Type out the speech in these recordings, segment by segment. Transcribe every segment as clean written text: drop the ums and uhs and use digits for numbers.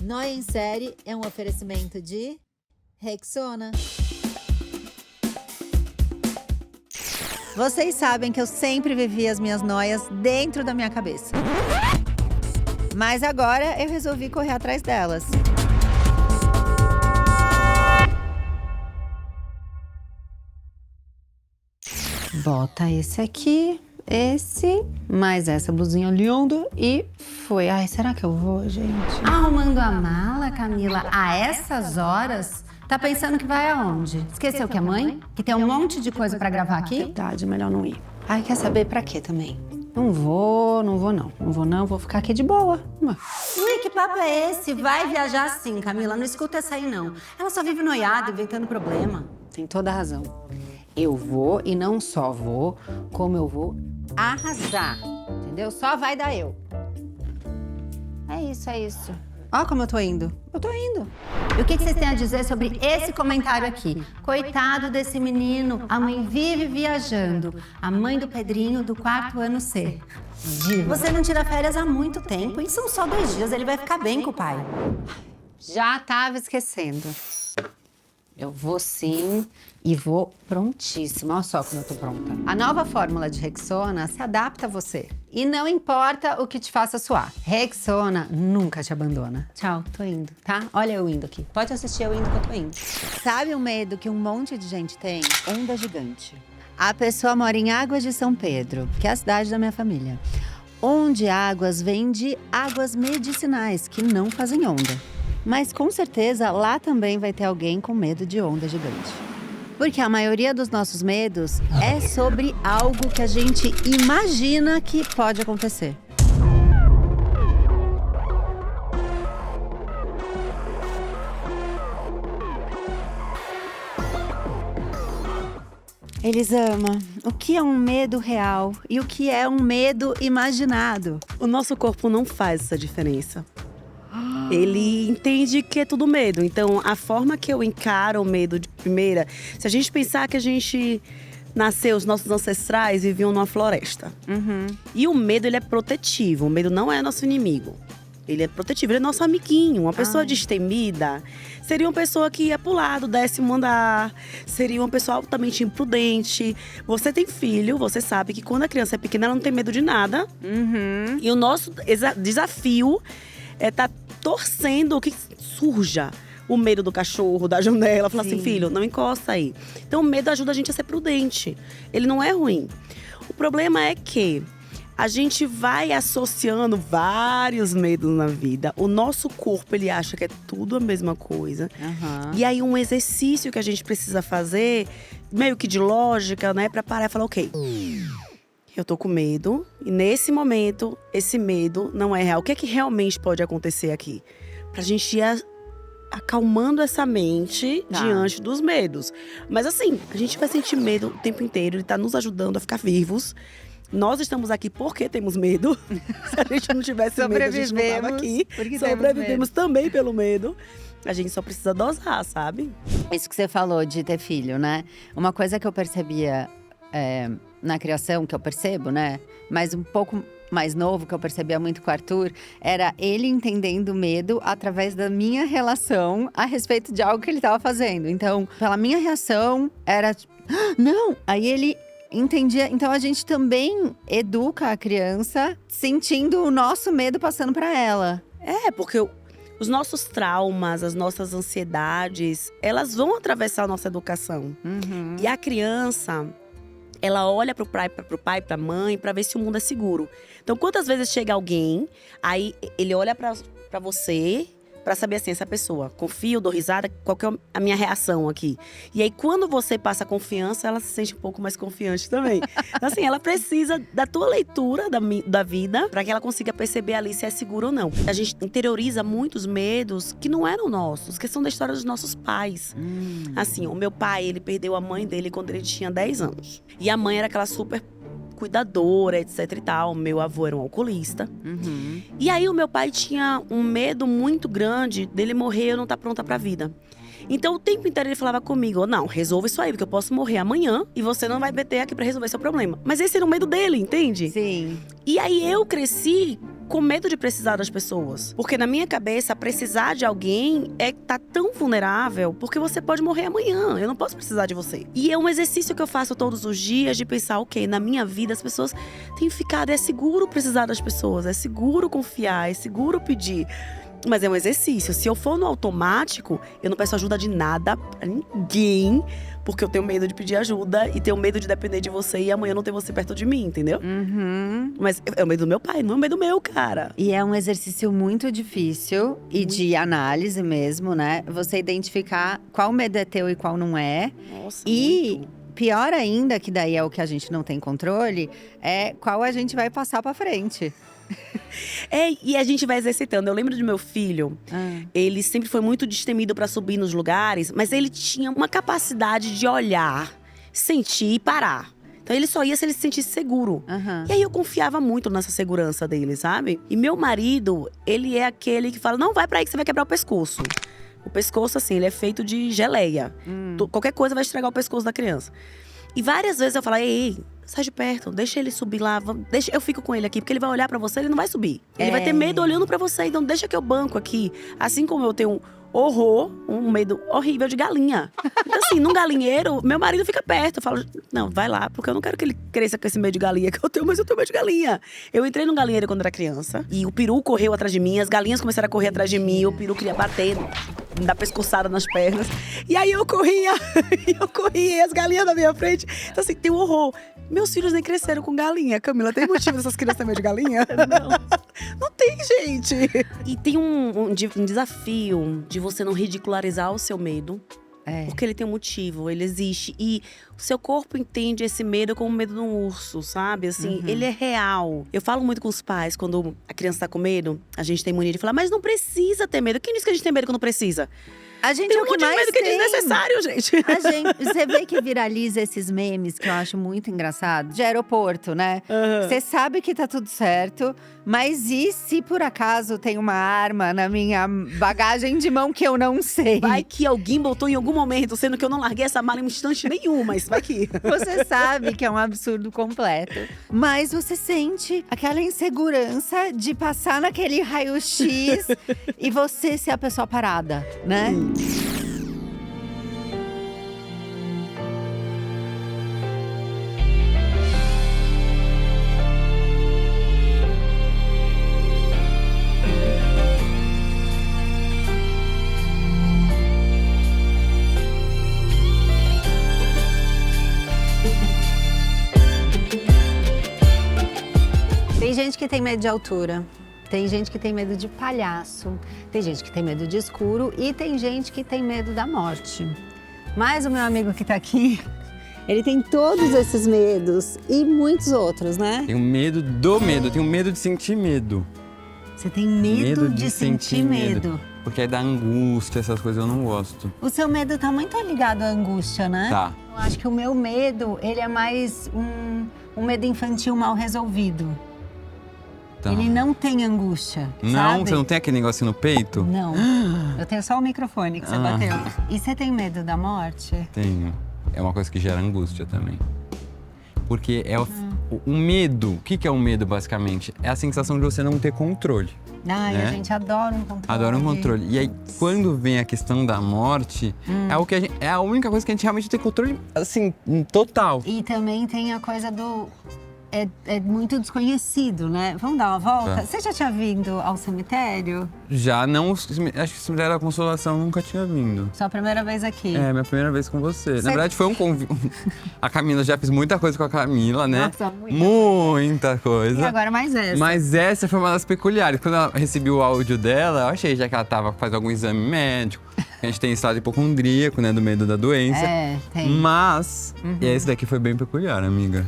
Nóia em Série é um oferecimento de Rexona. Vocês sabem que eu sempre vivi as minhas noias dentro da minha cabeça. Mas agora eu resolvi correr atrás delas. Bota esse aqui, esse, mais essa blusinha linda e foi. Ai, será que eu vou, gente? Arrumando a mala, Camila, a essas horas? Tá pensando que vai aonde? Esqueceu que é mãe? Que tem um monte de coisa pra gravar aqui? Verdade, melhor não ir. Ai, quer saber pra quê também? Não vou não, vou ficar aqui de boa. Ui, que papo é esse? Vai viajar sim, Camila, não escuta essa aí não. Ela só vive noiada, inventando problema. Tem toda a razão. Eu vou e não só vou, como eu vou arrasar, entendeu? Só vai dar eu. É isso. Ó como eu tô indo. Eu tô indo. E o que vocês têm a dizer sobre esse comentário aqui? Coitado desse menino, a mãe vive viajando. A mãe do Pedrinho do 4º ano C. Diva. Você não tira férias há muito tempo e são só 2 dias, ele vai ficar bem com o pai. Já tava esquecendo. Eu vou sim e vou prontíssima. Olha só como eu tô pronta. A nova fórmula de Rexona se adapta a você. E não importa o que te faça suar. Rexona nunca te abandona. Tchau, tô indo, tá? Olha eu indo aqui. Pode assistir eu indo que eu tô indo. Sabe o medo que um monte de gente tem? Onda gigante. A pessoa mora em Águas de São Pedro, que é a cidade da minha família. Onde Águas vende águas medicinais que não fazem onda. Mas com certeza lá também vai ter alguém com medo de onda gigante. Porque a maioria dos nossos medos é sobre algo que a gente imagina que pode acontecer. Elisama, o que é um medo real e o que é um medo imaginado? O nosso corpo não faz essa diferença. Ele entende que é tudo medo. Então, a forma que eu encaro o medo de primeira… Se a gente pensar que a gente nasceu, os nossos ancestrais viviam numa floresta. E o medo, ele é protetivo. O medo não é nosso inimigo. Ele é protetivo, ele é nosso amiguinho. Uma pessoa destemida seria uma pessoa que ia pular do 10º andar. Seria uma pessoa altamente imprudente. Você tem filho, você sabe que quando a criança é pequena, ela não tem medo de nada. E o nosso desafio é tá torcendo que surja o medo do cachorro, da janela. Falar assim, filho, não encosta aí. Então o medo ajuda a gente a ser prudente. Ele não é ruim. O problema é que a gente vai associando vários medos na vida. O nosso corpo, ele acha que é tudo a mesma coisa. E aí um exercício que a gente precisa fazer, meio que de lógica, né? Pra parar e falar, ok, eu tô com medo e nesse momento, esse medo não é real. O que é que realmente pode acontecer aqui? Pra gente ir acalmando essa mente diante dos medos. Mas assim, a gente vai sentir medo o tempo inteiro, ele tá nos ajudando a ficar vivos. Nós estamos aqui porque temos medo. Se a gente não tivesse medo, a gente não tava aqui. Sobrevivemos também pelo medo. A gente só precisa dosar, sabe? Isso que você falou de ter filho, né? Uma coisa que eu percebia na criação, que eu percebo, né? Mas um pouco mais novo, que eu percebia muito com o Arthur, era ele entendendo o medo através da minha relação a respeito de algo que ele estava fazendo. Então, pela minha reação, era… não! Aí ele entendia. Então, a gente também educa a criança sentindo o nosso medo passando para ela. Porque os nossos traumas, as nossas ansiedades, elas vão atravessar a nossa educação. E a criança, ela olha pro pai, pra mãe, pra ver se o mundo é seguro. Então, quantas vezes chega alguém, aí ele olha pra você, pra saber assim, essa pessoa, confio, dou risada, qual que é a minha reação aqui? E aí, quando você passa confiança, ela se sente um pouco mais confiante também. Então, assim, ela precisa da tua leitura da vida pra que ela consiga perceber ali se é seguro ou não. A gente interioriza muitos medos que não eram nossos, que são da história dos nossos pais. Assim, o meu pai, ele perdeu a mãe dele quando ele tinha 10 anos. E a mãe era aquela super cuidadora, etc e tal. Meu avô era um alcoolista. E aí o meu pai tinha um medo muito grande dele morrer e eu não estar pronta pra vida. Então o tempo inteiro ele falava comigo, não, resolva isso aí, porque eu posso morrer amanhã e você não vai meter aqui pra resolver seu problema. Mas esse era o medo dele, entende? Sim. E aí eu cresci com medo de precisar das pessoas. Porque na minha cabeça, precisar de alguém tá tão vulnerável, porque você pode morrer amanhã. Eu não posso precisar de você. E é um exercício que eu faço todos os dias de pensar, ok, na minha vida as pessoas têm ficado, é seguro precisar das pessoas, é seguro confiar, é seguro pedir. Mas é um exercício. Se eu for no automático, eu não peço ajuda de nada pra ninguém, porque eu tenho medo de pedir ajuda e tenho medo de depender de você e amanhã não ter você perto de mim, entendeu? Mas é o medo do meu pai, não é o medo meu, cara. E é um exercício muito difícil e de análise mesmo, né? Você identificar qual medo é teu e qual não é. Nossa, E muito. pior ainda, que daí é o que a gente não tem controle, é qual a gente vai passar pra frente. E a gente vai exercitando. Eu lembro do meu filho, ele sempre foi muito destemido pra subir nos lugares, mas ele tinha uma capacidade de olhar, sentir e parar. Então ele só ia se ele se sentisse seguro. E aí eu confiava muito nessa segurança dele, sabe? E meu marido, ele é aquele que fala, não, vai pra aí que você vai quebrar o pescoço. O pescoço, assim, ele é feito de geleia. Qualquer coisa vai estragar o pescoço da criança. E várias vezes eu falo, ei, sai de perto, deixa ele subir lá, eu fico com ele aqui, porque ele vai olhar pra você, ele não vai subir. Ele vai ter medo olhando pra você, então deixa que eu banco aqui. Assim como eu tenho um medo horrível de galinha. Então assim, num galinheiro, meu marido fica perto. Eu falo, não, vai lá, porque eu não quero que ele cresça com esse medo de galinha que eu tenho, mas eu tenho medo de galinha. Eu entrei num galinheiro quando era criança, e o peru correu atrás de mim, as galinhas começaram a correr atrás de mim, o peru queria bater, me dar pescoçada nas pernas. E aí eu corria, e as galinhas na minha frente. Então assim, tem um horror. Meus filhos nem cresceram com galinha. Camila, tem motivo dessas crianças terem medo de galinha? Não. Não tem, gente. E tem um desafio de você não ridicularizar o seu medo. Porque ele tem um motivo, ele existe. E o seu corpo entende esse medo como o medo de um urso, sabe? Assim, ele é real. Eu falo muito com os pais, quando a criança tá com medo, a gente tem mania de falar, mas não precisa ter medo. Quem disse que a gente tem medo quando precisa? A gente Tem é um o que monte de mais medo que é tem. desnecessário, gente. Você vê que viraliza esses memes que eu acho muito engraçado, de aeroporto, né? Você sabe que tá tudo certo, mas e se por acaso tem uma arma na minha bagagem de mão que eu não sei? Vai que alguém botou em algum momento, sendo que eu não larguei essa mala em instante nenhum, mas vai que… Você sabe que é um absurdo completo. Mas você sente aquela insegurança de passar naquele raio-x e você ser a pessoa parada, né? Tem gente que tem medo de altura, tem gente que tem medo de palhaço, tem gente que tem medo de escuro e tem gente que tem medo da morte. Mas o meu amigo que tá aqui, ele tem todos esses medos e muitos outros, né? Tenho medo do medo, tenho medo de sentir medo. Você tem medo de sentir medo. Porque é da angústia, essas coisas eu não gosto. O seu medo tá muito ligado à angústia, né? Tá. Eu acho que o meu medo, ele é mais um medo infantil mal resolvido. Tá. Ele não tem angústia, Não, sabe? você não tem aquele negocinho no peito? Não. Eu tenho só o microfone que você bateu. E você tem medo da morte? Tenho. É uma coisa que gera angústia também. Porque é o medo. O que é o medo, basicamente? É a sensação de você não ter controle. Ai, né? a gente adora um controle. Adora um controle. E aí, quando vem a questão da morte, é o que é a única coisa que a gente realmente tem controle, assim, total. E também tem a coisa do… É muito desconhecido, né? Vamos dar uma volta? Tá. Você já tinha vindo ao cemitério? Já não… Acho que o Cemitério da Consolação nunca tinha vindo. Sua primeira vez aqui? É, minha primeira vez com você. Na verdade, foi um convite. A Camila, já fiz muita coisa com a Camila, né? Nossa, muita coisa. E agora mais essa. Mas essa foi uma das peculiares. Quando eu recebi o áudio dela, eu achei já que ela tava fazendo algum exame médico. A gente tem estado hipocondríaco, né? Do medo da doença. Tem. Mas esse daqui foi bem peculiar, amiga.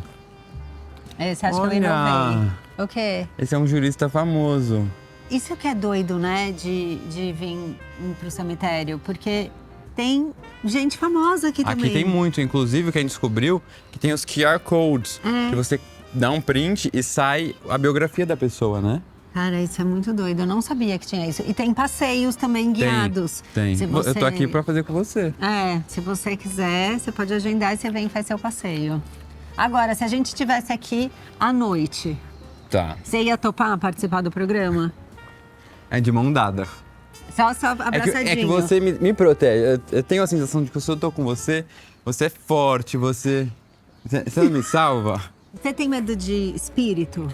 Você acha que eu inovei? O quê? Esse é um jurista famoso. Isso que é doido, né? De vir pro cemitério. Porque tem gente famosa aqui também. Aqui tem muito. Inclusive, o que a gente descobriu, que tem os QR Codes. Que você dá um print e sai a biografia da pessoa, né? Cara, isso é muito doido. Eu não sabia que tinha isso. E tem passeios também guiados. Tem. Se você… Eu tô aqui pra fazer com você. Se você quiser, você pode agendar e você vem e faz seu passeio. Agora, se a gente estivesse aqui à noite, Tá. Você ia topar participar do programa? É de mão dada. Só abraçadinho. É que você me protege. Eu tenho a sensação de que se eu tô com você, você é forte, você não me salva? Você tem medo de espírito?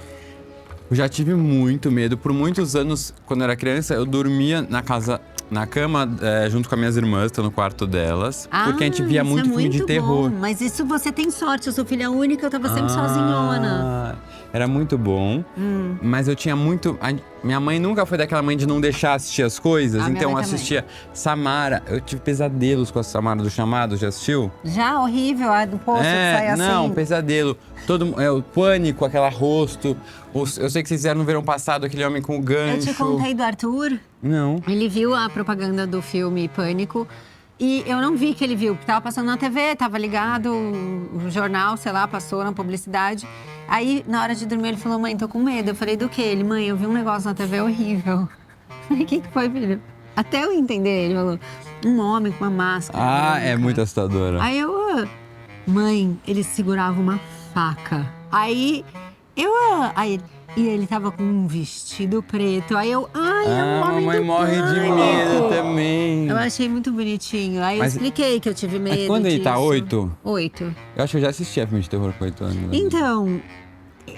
Eu já tive muito medo. Por muitos anos, quando eu era criança, eu dormia na cama, junto com as minhas irmãs, tô no quarto delas. Porque a gente via isso muito é filme de terror. Bom. Mas isso você tem sorte, eu sou filha única, eu tava sempre sozinhona. Era muito bom, mas eu tinha muito… Minha mãe nunca foi daquela mãe de não deixar assistir as coisas, Minha então eu mãe assistia Samara. Eu tive pesadelos com a Samara do Chamado, já assistiu? Já, horrível, a do poço que sai assim. Não, pesadelo. O Pânico, aquele rosto. Eu sei que vocês fizeram no verão passado, aquele homem com o gancho. Eu te contei do Arthur. Não. Ele viu a propaganda do filme Pânico. E eu não vi que ele viu, porque tava passando na TV, tava ligado, o jornal, sei lá, passou na publicidade. Aí, na hora de dormir, ele falou, mãe, tô com medo. Eu falei, do quê? Ele, mãe, eu vi um negócio na TV horrível. Falei, o que foi, filho? Até eu entender, ele falou, um homem com uma máscara. É muito assustadora. Aí eu, mãe, ele segurava uma faca. Aí e ele tava com um vestido preto. Aí eu, é um homem mamãe do morre de Pânico. medo também. Eu achei muito bonitinho. Aí Mas- eu expliquei que eu tive medo Mas quando ele tá disso. 8? 8. Eu acho que eu já assisti filme de terror com 8 anos. Então,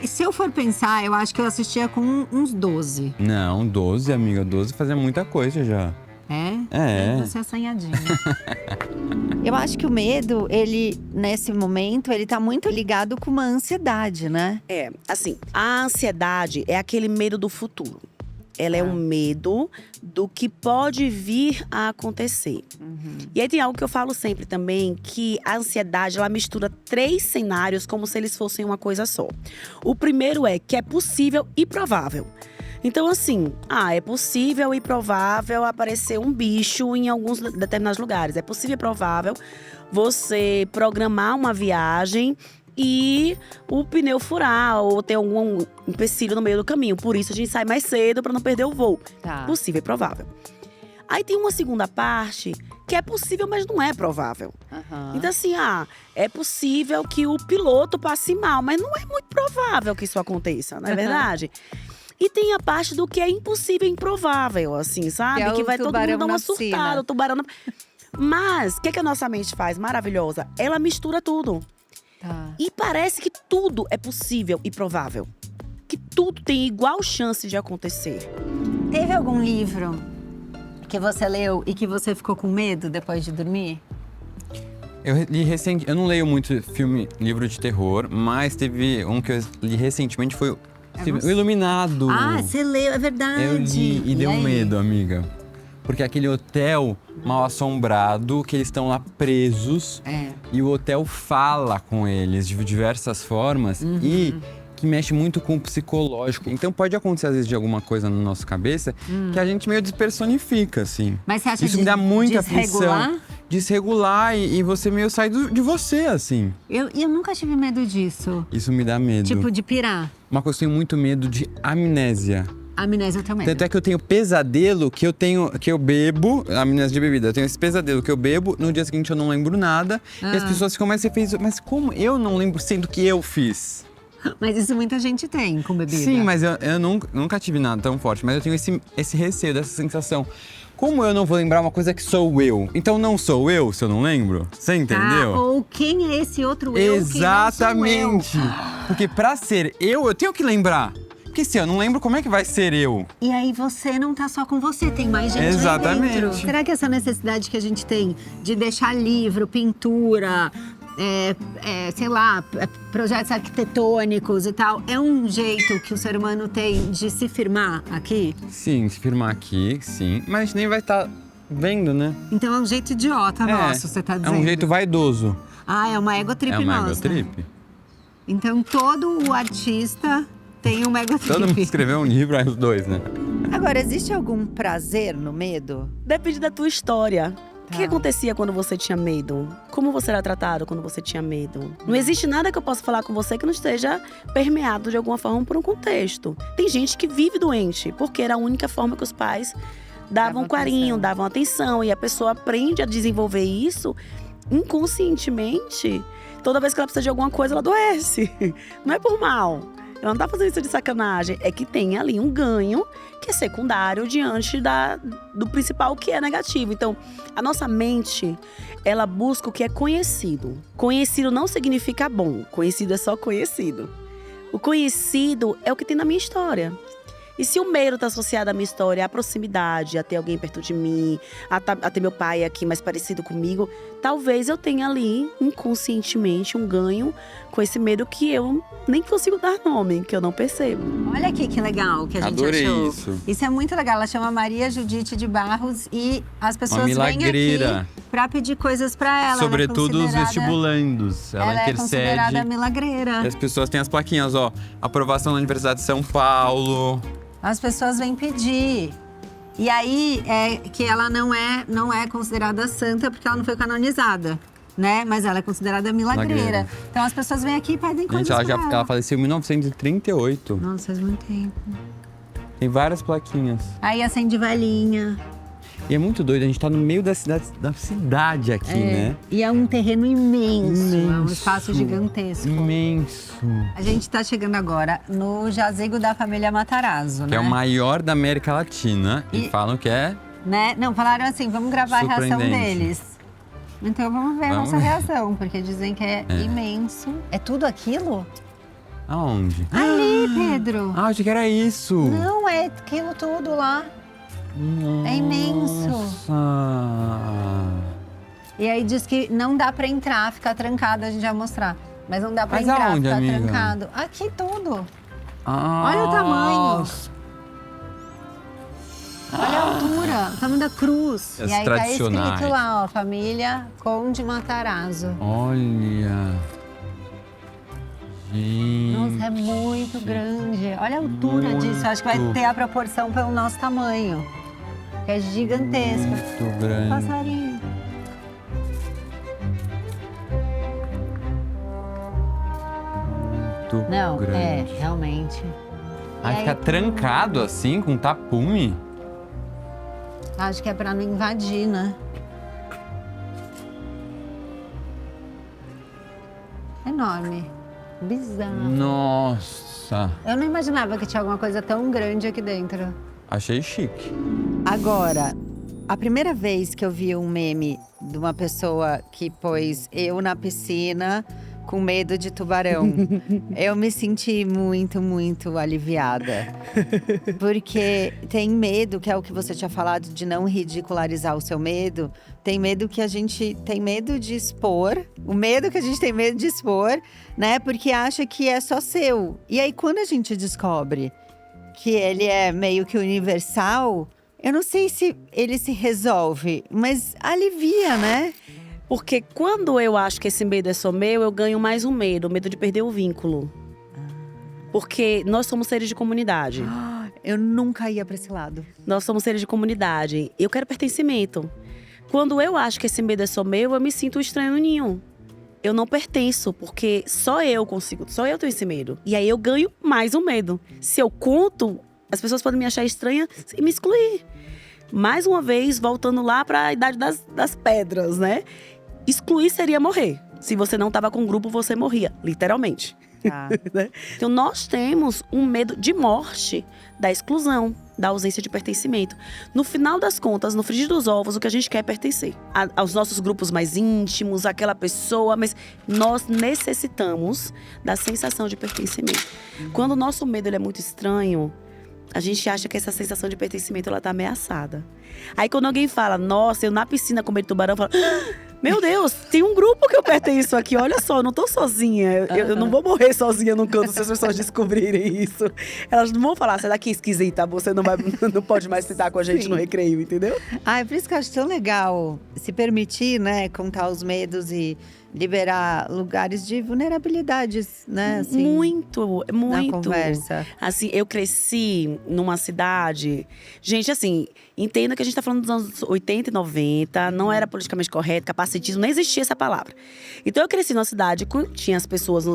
se eu for pensar, eu acho que eu assistia com uns 12. Não, 12, amiga. 12 fazia muita coisa já. É? Você é assanhadinho. Eu acho que o medo, ele, nesse momento, ele tá muito ligado com uma ansiedade, né? Assim, a ansiedade é aquele medo do futuro. Ela é um medo do que pode vir a acontecer. E aí tem algo que eu falo sempre também, que a ansiedade, ela mistura 3 cenários como se eles fossem uma coisa só. O primeiro é que é possível e provável. Então, assim, é possível e provável aparecer um bicho em alguns determinados lugares. É possível e provável você programar uma viagem e o pneu furar ou ter algum empecilho no meio do caminho. Por isso, a gente sai mais cedo para não perder o voo. Tá. Possível e provável. Aí tem uma segunda parte que é possível, mas não é provável. Então, assim, é possível que o piloto passe mal, mas não é muito provável que isso aconteça, não é verdade? E tem a parte do que é impossível e improvável, assim, sabe? Que é o vai todo tubarão mundo dar na uma piscina. surtada, o tubarão na… Mas, o que a nossa mente faz maravilhosa? Ela mistura tudo. Tá. E parece que tudo é possível e provável. Que tudo tem igual chance de acontecer. Teve algum livro que você leu e que você ficou com medo depois de dormir? Eu li eu não leio muito livro de terror, mas teve um que eu li recentemente, foi o Iluminado. Você leu, é verdade. Eu li e deu aí? medo, amiga. Porque aquele hotel mal assombrado, que eles estão lá presos. E o hotel fala com eles de diversas formas e que mexe muito com o psicológico. Então pode acontecer às vezes de alguma coisa na nossa cabeça que a gente meio despersonifica, assim. Mas você acha Isso me dá muita desregular? aflição. Desregular e você meio sai de você, assim. Eu nunca tive medo disso. Isso me dá medo. Tipo, de pirar. Uma coisa que eu tenho muito medo de amnésia. Amnésia eu tenho medo. Tanto é que eu tenho pesadelo que eu bebo, amnésia de bebida. Eu tenho esse pesadelo que eu bebo, no dia seguinte eu não lembro nada. E as pessoas ficam, mas você fez… Mas como eu não lembro sendo que eu fiz? Mas isso muita gente tem com bebida. Sim, mas eu nunca tive nada tão forte. Mas eu tenho esse receio, dessa sensação. Como eu não vou lembrar uma coisa que sou eu? Então não sou eu se eu não lembro? Você entendeu? Ou quem é esse outro eu? Exatamente. Quem não sou eu? Porque pra ser eu tenho que lembrar. Porque se eu não lembro, como é que vai ser eu? E aí você não tá só com você, tem mais gente Exatamente. aí dentro. Será que essa necessidade que a gente tem de deixar livro, pintura, sei lá, projetos arquitetônicos e tal, é um jeito que o ser humano tem de se firmar aqui? Sim, se firmar aqui, sim. Mas a gente nem vai estar vendo, né? Então é um jeito idiota nosso, você tá dizendo? É um jeito vaidoso. É uma egotrip É uma nossa. egotrip. Então todo o artista tem uma egotrip. Todo mundo escreveu um livro, aí os dois, né? Agora, existe algum prazer no medo? Depende da tua história. O que acontecia quando você tinha medo? Como você era tratado quando você tinha medo? Não existe nada que eu possa falar com você que não esteja permeado de alguma forma por um contexto. Tem gente que vive doente, porque era a única forma que os pais davam carinho, davam atenção. E a pessoa aprende a desenvolver isso inconscientemente. Toda vez que ela precisa de alguma coisa, ela adoece. Não é por mal. Ela não tá fazendo isso de sacanagem. É que tem ali um ganho que é secundário diante do principal, que é negativo. Então, a nossa mente, ela busca o que é conhecido. Conhecido não significa bom. Conhecido é só conhecido. O conhecido é o que tem na minha história. E se o medo está associado à minha história, à proximidade, a ter alguém perto de mim, a ter meu pai aqui mais parecido comigo, talvez eu tenha ali, inconscientemente, um ganho com esse medo que eu nem consigo dar nome, que eu não percebo. Olha aqui que legal que a gente Adorei achou. isso. É muito legal. Ela chama Maria Judite de Barros e as pessoas vêm milagreira. aqui pra pedir coisas pra ela. Sobretudo os vestibulandos. Ela é considerada milagreira. E as pessoas têm as plaquinhas, ó. Aprovação na Universidade de São Paulo. As pessoas vêm pedir. E aí, é que ela não é considerada santa porque ela não foi canonizada, né? Mas ela é considerada milagreira. Então as pessoas vêm aqui e pedem coisas pra ela. Ela faleceu em 1938. Nossa, faz muito tempo. Tem várias plaquinhas. Aí acende velhinha. E é muito doido, a gente tá no meio da cidade aqui, né? E é um terreno imenso. É um espaço gigantesco. Imenso. A gente tá chegando agora no jazigo da família Matarazzo, Que né? é o maior da América Latina. E falam que é… Né? Não, falaram assim, vamos gravar a reação surpreendente. deles. Então vamos ver a nossa reação, porque dizem que é imenso. É tudo aquilo? Aonde? Ali, Pedro. Ah, achei que era isso. Não, é aquilo tudo lá. É imenso. Nossa. E aí diz que não dá pra entrar, ficar trancado, a gente vai mostrar. Mas não dá pra Mas entrar, aonde, ficar amiga? trancado. Aqui tudo. Ah, Olha o tamanho. nossa. Olha a altura, o tamanho da cruz. As e aí tradicionais. tá escrito lá, ó, família Conde Matarazzo. Olha. Gente. Nossa, é muito grande. Olha a altura disso. Acho que vai ter a proporção pelo nosso tamanho. Que é gigantesco. Muito grande. Passarinho. Muito Não, grande. realmente. Aí E fica aí- trancado assim, com tapume. Acho que é pra não invadir, né? Enorme. Bizarro. Nossa. Eu não imaginava que tinha alguma coisa tão grande aqui dentro. Achei chique. Agora, a primeira vez que eu vi um meme de uma pessoa que pôs eu na piscina com medo de tubarão, eu me senti muito, muito aliviada. Porque tem medo, que é o que você tinha falado, de não ridicularizar o seu medo. Tem medo que a gente tem medo de expor. O medo que a gente tem medo de expor, né? Porque acha que é só seu. E aí, quando a gente descobre que ele é meio que universal, eu não sei se ele se resolve, mas alivia, né? Porque quando eu acho que esse medo é só meu, eu ganho mais um medo, o medo de perder o vínculo. Porque nós somos seres de comunidade. Eu nunca ia pra esse lado. Nós somos seres de comunidade. Eu quero pertencimento. Quando eu acho que esse medo é só meu, eu me sinto estranho no ninho. Eu não pertenço, porque só eu consigo, só eu tenho esse medo. E aí eu ganho mais um medo. Se eu conto, as pessoas podem me achar estranha e me excluir. Mais uma vez, voltando lá para a idade das pedras, né? Excluir seria morrer. Se você não estava com um grupo, você morria, literalmente. Tá. Né? Então nós temos um medo de morte, da exclusão, da ausência de pertencimento. No final das contas, no frigir dos ovos, o que a gente quer é pertencer aos nossos grupos mais íntimos, àquela pessoa, mas nós necessitamos da sensação de pertencimento. Quando o nosso medo ele é muito estranho, a gente acha que essa sensação de pertencimento ela tá ameaçada. Aí quando alguém fala, nossa, eu na piscina com medo de tubarão, eu falo, meu Deus, tem um grupo que eu pertenço aqui, olha só, eu não tô sozinha. Eu não vou morrer sozinha num canto se as pessoas descobrirem isso. Elas não vão falar, sai daqui esquisita, você não pode mais sentar com a gente no recreio, entendeu? É por isso que eu acho tão legal se permitir, né, contar os medos e liberar lugares de vulnerabilidades, né? Assim, Muito. na conversa. Assim, eu cresci numa cidade… Gente, assim, entenda que a gente tá falando dos anos 80 e 90. Não era politicamente correto, capacitismo, nem existia essa palavra. Então, eu cresci numa cidade, tinha as pessoas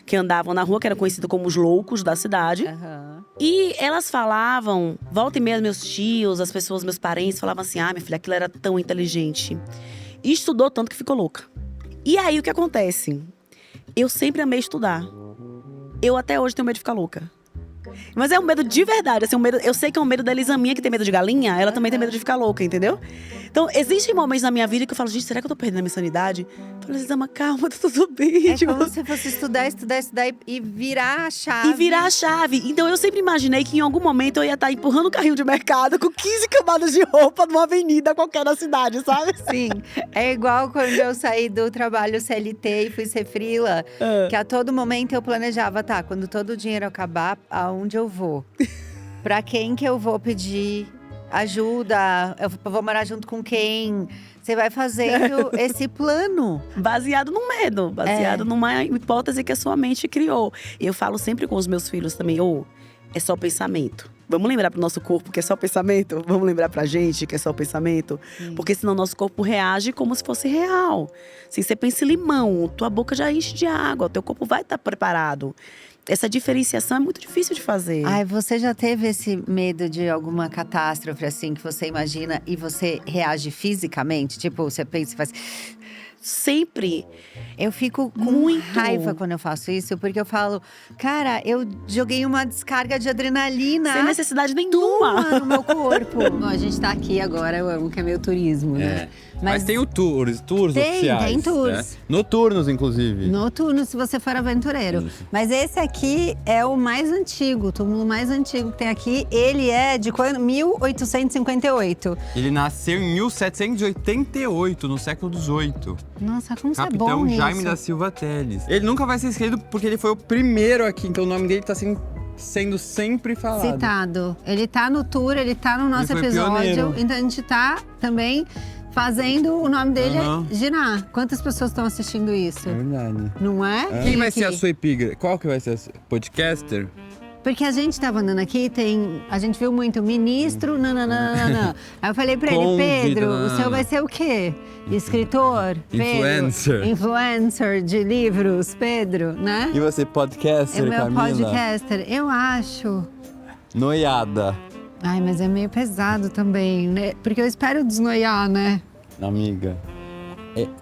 que andavam na rua, que eram conhecidas como os loucos da cidade. Uhum. E elas falavam, volta e meia, meus tios, as pessoas, meus parentes, falavam assim, minha filha, aquilo era tão inteligente. E estudou tanto que ficou louca. E aí, o que acontece? Eu sempre amei estudar. eu até hoje tenho medo de ficar louca. Mas é um medo de verdade, assim, eu sei que é um medo da Elisa minha, que tem medo de galinha, ela também tem medo de ficar louca, entendeu? Então, existem momentos na minha vida que eu falo, gente, será que eu tô perdendo a minha sanidade? Eu falo, Elisa, mas calma, tá tudo bem. É como se fosse estudar e virar a chave. E virar a chave. Então, eu sempre imaginei que em algum momento eu ia estar empurrando um carrinho de mercado com 15 camadas de roupa numa avenida qualquer da cidade, sabe? Sim, é igual quando eu saí do trabalho CLT e fui ser freela, que a todo momento eu planejava, tá, quando todo o dinheiro acabar, aonde eu vou? Pra quem que eu vou pedir ajuda? Eu vou morar junto com quem? Você vai fazendo esse plano. Baseado no medo, baseado numa hipótese que a sua mente criou. E eu falo sempre com os meus filhos também, é só pensamento. Vamos lembrar pro nosso corpo que é só pensamento? Vamos lembrar pra gente que é só pensamento? Sim. Porque senão nosso corpo reage como se fosse real. Se você pensa em limão, tua boca já enche de água, teu corpo vai estar preparado. Essa diferenciação é muito difícil de fazer. Ai, você já teve esse medo de alguma catástrofe, assim, que você imagina e você reage fisicamente? Tipo, você pensa e faz… Sempre. Eu fico com raiva quando eu faço isso, porque eu falo, cara, eu joguei uma descarga de adrenalina. Sem necessidade nenhuma no meu corpo. Bom, a gente tá aqui agora, eu amo que é meio turismo, né? Mas tem o tours oficiais. Tem tours. Né? Noturnos, inclusive. Noturnos, se você for aventureiro. Isso. Mas esse aqui é o mais antigo, o túmulo mais antigo que tem aqui. Ele é de quando? 1858. Ele nasceu em 1788, no século XVIII. Nossa, como você é bom Capitão nisso. Jaime da Silva Teles. Ele nunca vai ser esquecido porque ele foi o primeiro aqui, então o nome dele tá sendo sempre falado. Citado. Ele tá no tour, ele tá no nosso episódio. Pioneiro. Então a gente tá também fazendo o nome dele girar. Quantas pessoas estão assistindo isso? É verdade. Não é? Quem vai ser a sua epígrafe? Qual que vai ser a podcaster? Porque a gente tava andando aqui, a gente viu muito ministro, nananana. Aí eu falei pra ele, Pedro, o seu vai ser o quê? Escritor? Influencer. Pedro, influencer de livros, Pedro, né? E você, podcaster, Camila? Camila? Podcaster, eu acho. Noiada. Ai, mas é meio pesado também, né? Porque eu espero desnoiar, né? Amiga,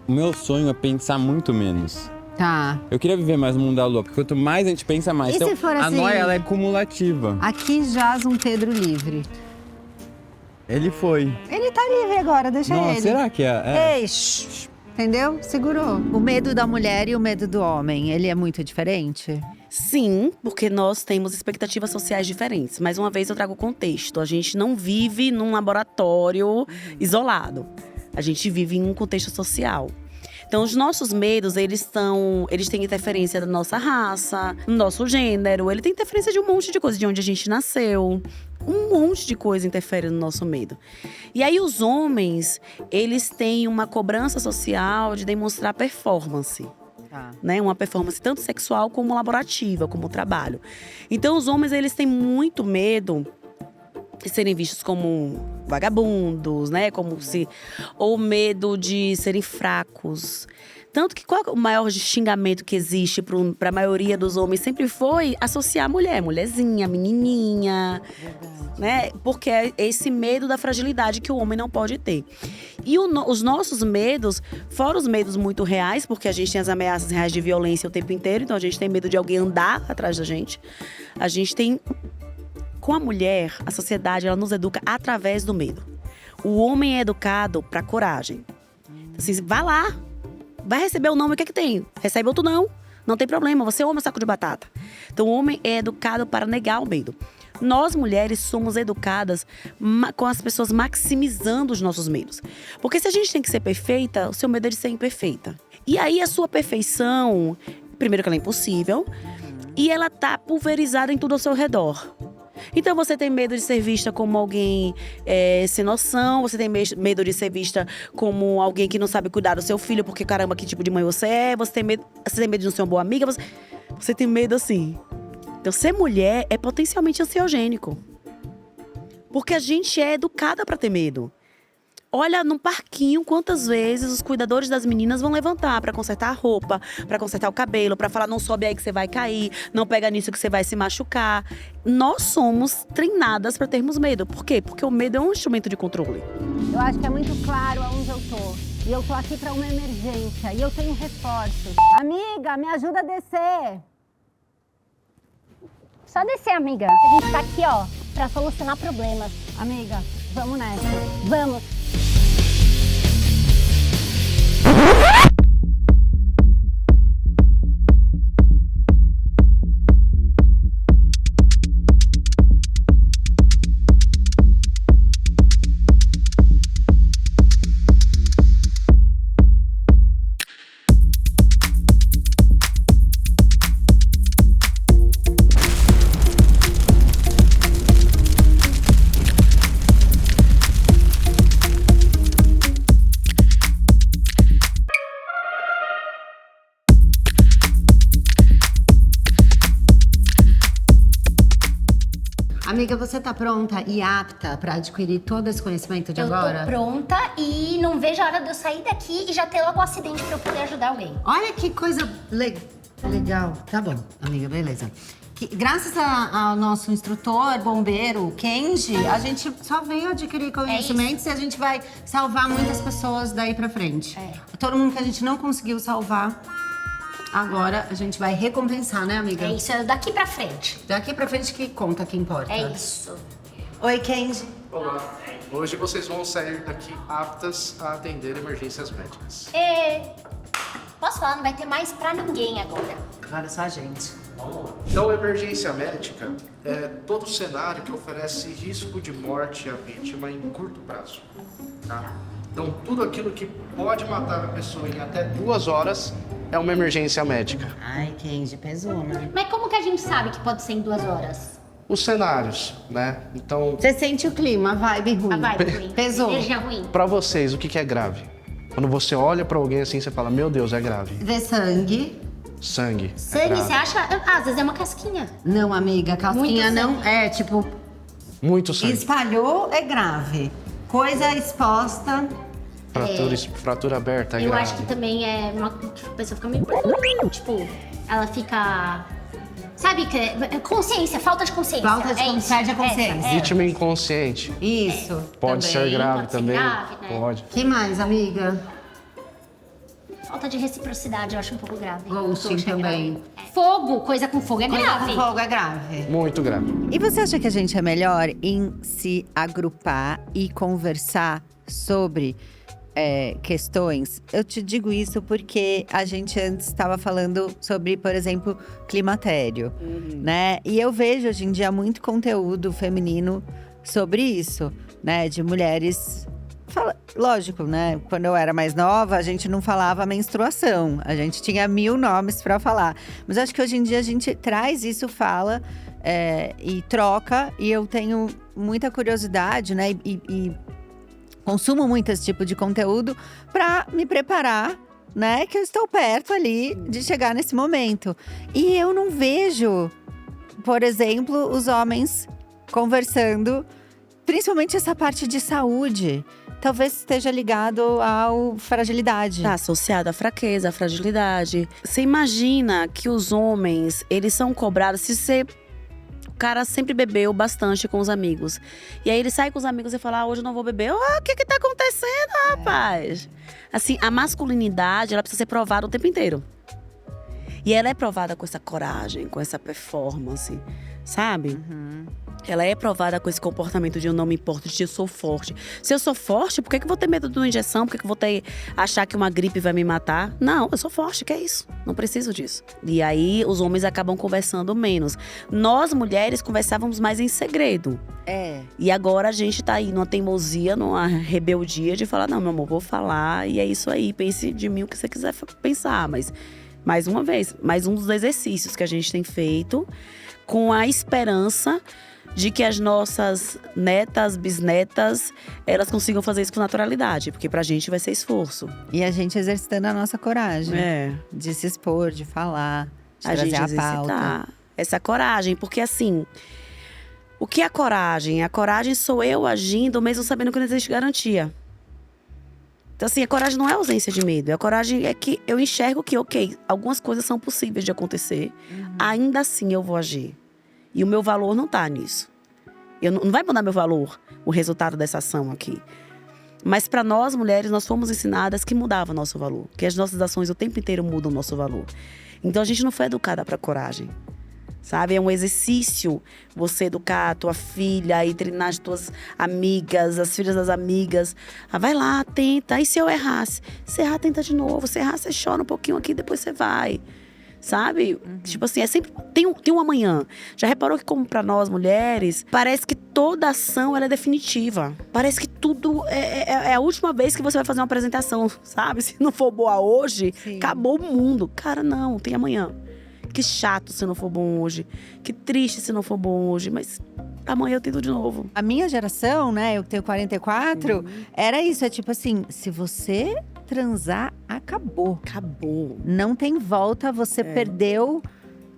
o meu sonho é pensar muito menos. Tá. Eu queria viver mais no mundo da lua, porque quanto mais a gente pensa mais. E então, se for assim, a noia, ela é cumulativa. Aqui jaz um Pedro livre. Ele foi. Ele tá livre agora, deixa Nossa, ele. será que é? Ei, shh, entendeu? Segurou. O medo da mulher e o medo do homem, ele é muito diferente? Sim, porque nós temos expectativas sociais diferentes. Mais uma vez eu trago o contexto. A gente não vive num laboratório isolado. A gente vive em um contexto social. Então, os nossos medos, eles têm interferência da nossa raça, do nosso gênero. Ele tem interferência de um monte de coisa, de onde a gente nasceu. Um monte de coisa interfere no nosso medo. E aí, os homens, eles têm uma cobrança social de demonstrar performance. Né? Uma performance tanto sexual como laborativa, como trabalho. Então, os homens, eles têm muito medo de serem vistos como vagabundos, né? Ou medo de serem fracos. Tanto que qual é o maior xingamento que existe para a maioria dos homens sempre foi associar a mulherzinha, menininha, né? Porque é esse medo da fragilidade que o homem não pode ter. E os nossos medos, fora os medos muito reais, porque a gente tem as ameaças reais de violência o tempo inteiro, então a gente tem medo de alguém andar atrás da gente. A gente tem… Com a mulher, a sociedade, ela nos educa através do medo. O homem é educado pra coragem. Assim, vai lá, vai receber o nome, o que é que tem? Recebe outro não, não tem problema, você é homem saco de batata. Então o homem é educado para negar o medo. Nós, mulheres, somos educadas com as pessoas maximizando os nossos medos. Porque se a gente tem que ser perfeita, o seu medo é de ser imperfeita. E aí a sua perfeição, primeiro que ela é impossível, e ela tá pulverizada em tudo ao seu redor. Então você tem medo de ser vista como alguém sem noção, você tem medo de ser vista como alguém que não sabe cuidar do seu filho, porque caramba, que tipo de mãe você é, você tem medo de não ser uma boa amiga, você tem medo assim. Então ser mulher é potencialmente ansiogênico. Porque a gente é educada pra ter medo. Olha no parquinho quantas vezes os cuidadores das meninas vão levantar pra consertar a roupa, pra consertar o cabelo, pra falar não sobe aí que você vai cair, não pega nisso que você vai se machucar. Nós somos treinadas pra termos medo. Por quê? Porque o medo é um instrumento de controle. Eu acho que é muito claro aonde eu tô. E eu tô aqui pra uma emergência. E eu tenho reforços. Amiga, me ajuda a descer. Só descer, amiga. A gente tá aqui, ó, pra solucionar problemas. Amiga, vamos nessa. Vamos. Amiga, você tá pronta e apta pra adquirir todo esse conhecimento de Eu agora? tô pronta e não vejo a hora de eu sair daqui e já ter logo um acidente pra eu poder ajudar alguém. Olha que coisa legal. Tá bom, amiga, beleza. Graças ao nosso instrutor, bombeiro, Kenji, a gente só veio adquirir conhecimentos e a gente vai salvar muitas pessoas daí pra frente. Todo mundo que a gente não conseguiu salvar, agora a gente vai recompensar, né, amiga? É isso, é daqui pra frente. Daqui pra frente que conta, que importa. É isso. Oi, Kenji. Olá. Hoje vocês vão sair daqui aptas a atender emergências médicas. Posso falar, não vai ter mais pra ninguém agora. Agora só a gente. Então, emergência médica é todo cenário que oferece risco de morte à vítima em curto prazo. Tá? Então, tudo aquilo que pode matar a pessoa em até 2 horas é uma emergência médica. Ai, Kenji, pesou, né? Mas como que a gente sabe que pode ser em 2 horas? Os cenários, né? Então, Você sente o clima, a vibe ruim. A vibe ruim. Pesou. Energia ruim. para vocês, o que é grave? Quando você olha para alguém assim, você fala, meu Deus, é grave. Ver sangue. Sangue. é Sangue, grave. você acha? Às vezes é uma casquinha. Não, amiga, casquinha Muito não sangue. é, tipo, Muito sangue. espalhou é grave. Coisa exposta. Fratura aberta é Eu grave. acho que também é uma. Tipo, a pessoa fica meio. Tipo, ela fica. Sabe que é consciência, falta de consciência. Falta de isso. perde a consciência. Vítima inconsciente. Isso. Pode também. ser grave pode ser também. grave, né? Pode. Que mais, amiga? Falta de reciprocidade, eu acho um pouco grave. Ghosting Eu acho que é também. grave. Fogo, coisa com fogo é Coisa grave. com fogo é grave. Muito grave. E você acha que a gente é melhor em se agrupar e conversar sobre questões? Eu te digo isso porque a gente antes estava falando sobre, por exemplo, climatério, né? E eu vejo hoje em dia muito conteúdo feminino sobre isso, né? De mulheres… Lógico, né? Quando eu era mais nova, a gente não falava menstruação. A gente tinha 1000 nomes para falar. Mas acho que hoje em dia a gente traz isso, fala e troca. E eu tenho muita curiosidade, né? E consumo muito esse tipo de conteúdo para me preparar, né? Que eu estou perto ali de chegar nesse momento. E eu não vejo, por exemplo, os homens conversando, principalmente essa parte de saúde. Talvez esteja ligado à fragilidade. Tá associado à fraqueza, à fragilidade. Você imagina que os homens, eles são cobrados se o cara sempre bebeu bastante com os amigos. E aí ele sai com os amigos e fala, hoje eu não vou beber. O que tá acontecendo, rapaz? Assim, a masculinidade, ela precisa ser provada o tempo inteiro. E ela é provada com essa coragem, com essa performance, sabe? Ela é provada com esse comportamento de eu não me importo, de eu sou forte. Se eu sou forte, por que eu vou ter medo de uma injeção? Por que eu vou achar que uma gripe vai me matar? Não, eu sou forte, que é isso? Não preciso disso. E aí, os homens acabam conversando menos. Nós, mulheres, conversávamos mais em segredo. E agora a gente tá aí numa teimosia, numa rebeldia de falar, não, meu amor, vou falar e é isso aí. Pense de mim o que você quiser pensar, mas… Mais uma vez, mais um dos exercícios que a gente tem feito com a esperança de que as nossas netas, bisnetas, elas consigam fazer isso com naturalidade. Porque pra gente vai ser esforço. E a gente exercitando a nossa coragem. É. De se expor, de falar, de A trazer gente a exercitar pauta. essa coragem. Porque assim, o que é a coragem? A coragem sou eu agindo mesmo sabendo que não existe garantia. Então assim, a coragem não é ausência de medo. A coragem é que eu enxergo que, ok, algumas coisas são possíveis de acontecer. Ainda assim eu vou agir. E o meu valor não tá nisso. Não vai mudar meu valor, o resultado dessa ação aqui. Mas para nós, mulheres, nós fomos ensinadas que mudava o nosso valor. Que as nossas ações o tempo inteiro mudam o nosso valor. Então a gente não foi educada para coragem. sabe? É um exercício você educar a tua filha e treinar as tuas amigas, as filhas das amigas. Vai lá, tenta. E se eu errasse? Se errar, tenta de novo. Se errar, você chora um pouquinho aqui, depois você vai. Sabe? Tipo assim, é sempre… Tem um amanhã. Já reparou que, como pra nós mulheres, parece que toda ação ela é definitiva. Parece que tudo é a última vez que você vai fazer uma apresentação, sabe? Se não for boa hoje, acabou o mundo. Cara, não, tem amanhã. Que chato se não for bom hoje. Que triste se não for bom hoje. Mas amanhã eu tento de novo. A minha geração, né, eu tenho 44, era isso. É tipo assim, se você transar, acabou. Acabou. Não tem volta, você perdeu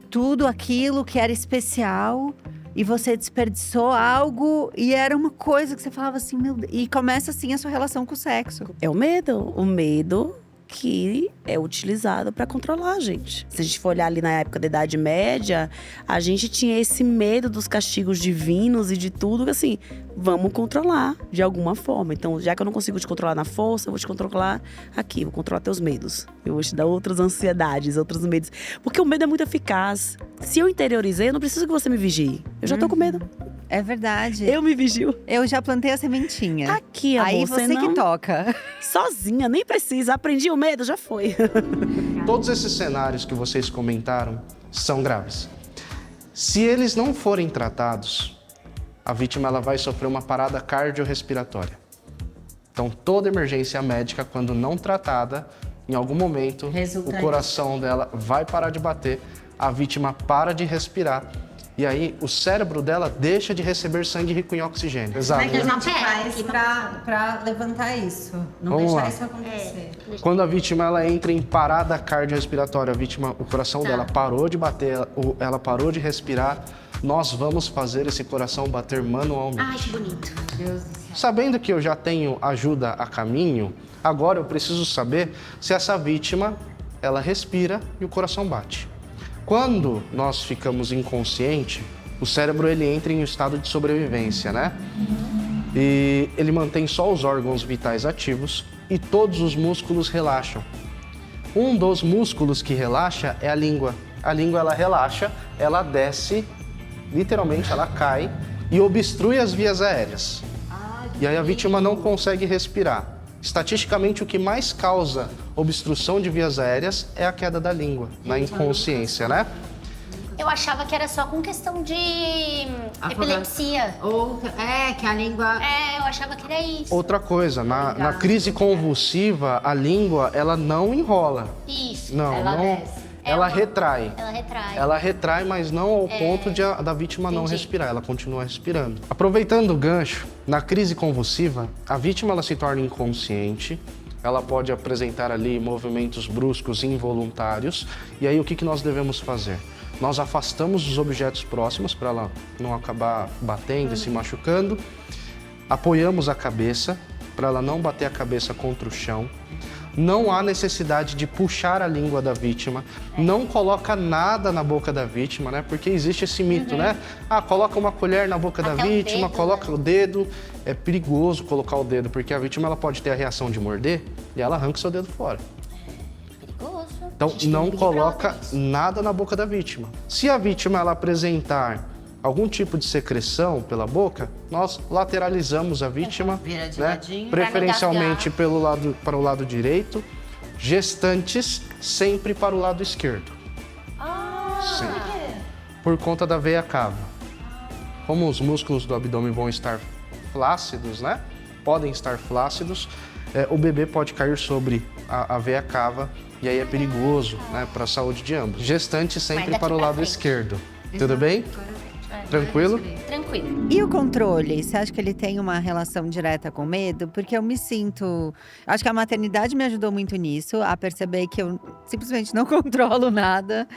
tudo aquilo que era especial. E você desperdiçou algo e era uma coisa que você falava assim, meu Deus. E começa assim a sua relação com o sexo. É o medo que é utilizado para controlar a gente. Se a gente for olhar ali na época da Idade Média, a gente tinha esse medo dos castigos divinos e de tudo, assim, vamos controlar de alguma forma. Então, já que eu não consigo te controlar na força, eu vou te controlar aqui, vou controlar teus medos. Eu vou te dar outras ansiedades, outros medos. Porque o medo é muito eficaz. Se eu interiorizei, eu não preciso que você me vigie. Eu já tô com medo. É verdade. Eu me vigio. Eu já plantei a sementinha. Aqui, amor, Aí você não… que toca. Sozinha, nem precisa. Aprendi o medo, já foi. Todos esses cenários que vocês comentaram são graves. Se eles não forem tratados, a vítima ela vai sofrer uma parada cardiorrespiratória. Então, toda emergência médica, quando não tratada, em algum momento, o coração dela vai parar de bater, a vítima para de respirar. E aí, o cérebro dela deixa de receber sangue rico em oxigênio. Exato. Como é que a Não, gente pera, faz pra levantar isso? Não Vamos deixar lá. isso acontecer. Quando a vítima ela entra em parada cardiorrespiratória, o coração dela parou de bater, ela parou de respirar, nós vamos fazer esse coração bater manualmente. Ai, que bonito. Deus do céu. Sabendo que eu já tenho ajuda a caminho, agora eu preciso saber se essa vítima, ela respira e o coração bate. Quando nós ficamos inconscientes, o cérebro ele entra em um estado de sobrevivência, né? E ele mantém só os órgãos vitais ativos e todos os músculos relaxam. Um dos músculos que relaxa é a língua. A língua ela relaxa, ela desce, literalmente ela cai e obstrui as vias aéreas. E aí a vítima não consegue respirar. Estatisticamente, o que mais causa obstrução de vias aéreas é a queda da língua, na inconsciência, né? Eu achava que era só com questão de epilepsia. Que a língua… Eu achava que era isso. Outra coisa, na crise convulsiva, a língua, ela não enrola. Isso. Ela retrai. Ela retrai. Ela retrai, mas não ao ponto da vítima não respirar, ela continua respirando. Aproveitando o gancho, na crise convulsiva, a vítima ela se torna inconsciente, ela pode apresentar ali movimentos bruscos involuntários, e aí o que nós devemos fazer? Nós afastamos os objetos próximos para ela não acabar batendo e se machucando, apoiamos a cabeça para ela não bater a cabeça contra o chão. Não há necessidade de puxar a língua da vítima, não coloca nada na boca da vítima, né? Porque existe esse mito, né? Coloca uma colher na boca da vítima, coloca o dedo. É perigoso colocar o dedo, porque a vítima ela pode ter a reação de morder e ela arranca o seu dedo fora. Perigoso. Então, não coloca nada na boca da vítima. Se a vítima ela apresentar algum tipo de secreção pela boca, nós lateralizamos a vítima, Vira de né? ladinho. Preferencialmente para o lado direito, gestantes sempre para o lado esquerdo. Sim. Por conta da veia cava. Como os músculos do abdômen vão estar flácidos, né? Podem estar flácidos, o bebê pode cair sobre a veia cava e aí é perigoso, né, para a saúde de ambos. Gestante sempre para o lado esquerdo. Tudo bem? Tranquilo? Tranquilo. E o controle? Você acha que ele tem uma relação direta com o medo? Porque eu me sinto… Acho que a maternidade me ajudou muito nisso, a perceber que eu simplesmente não controlo nada.